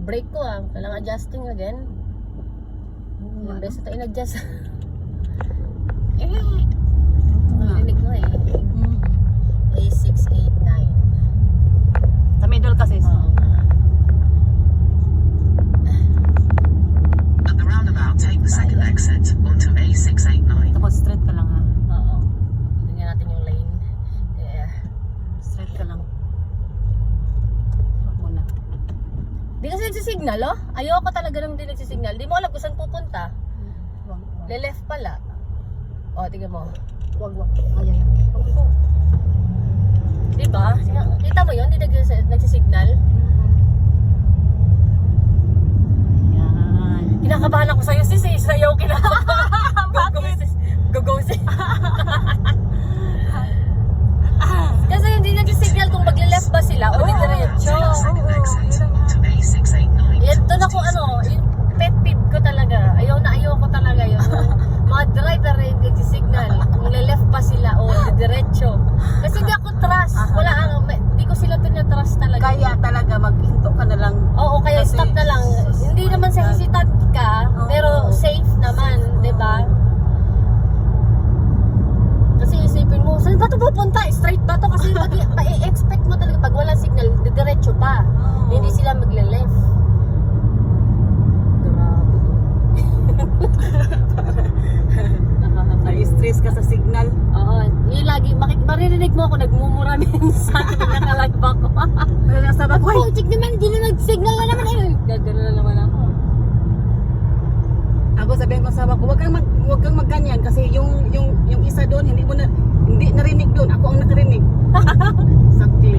yung brake ko kailangan adjusting again. Yung beses tayo in-adjust. Narinig mo A689. Sa middle kasi. At the roundabout, take the second exit onto A689. Tapos straight ka lang ha. Oo. Tingnan natin yung lane. Straight ka lang. Wag muna. Di kasi nagsisignal, oh. Ayoko talaga nang di nagsisignal. Di mo alam kung saan pupunta. Le-left pala. O, tingnan mo. Wag. Ayan. Diba? Kita mo yun? Di nagsisignal? Ayan. Kinakabahan ako sa'yo, sis eh. Sa'yo kinakabahan. Bakit? Go, sis. Kasi hindi nagsisignal kung magle-left ba sila o di diretso. Take the second exit onto A689. Yan, doon ako yung pet peeve ko talaga. Ayoko talaga yun. Mga driver rin nagsisignal kung le-left ba sila o diretso. Kasi hindi ako trust. Hindi ko sila pinatrust talaga. Kaya talaga maghinto ka na lang. Oo, kaya Kasi- stop na lang. Hindi naman sa hesitant ka, pero safe naman, 'di ba? Kasi isipin mo, saan ba ito pupunta? Straight ba ito? Kasi i-expect mo talaga pag wala signal, diretso pa. Hindi sila magle-left. Grabe. Na-stress ka sa signal. Oo, yung lagi, maririnig mo ako nagmumura minsan, nakalagba ko. Pero nasa bag, Ako, check naman, hindi na nag-signal na naman eh. Gagano na naman ako. Ako sabihin ko sa bako, wag kang magganyan kasi yung isa doon hindi narinig doon. Ako ang nakarinig. Exactly.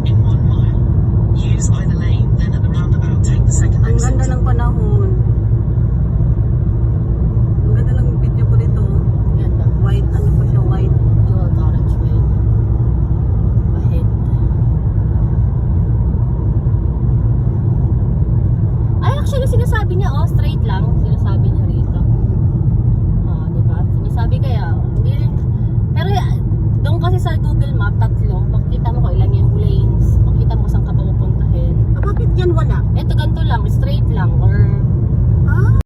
In 1 mile, use either lane, then at the roundabout, take the second Ang exit. ganda ng panahon.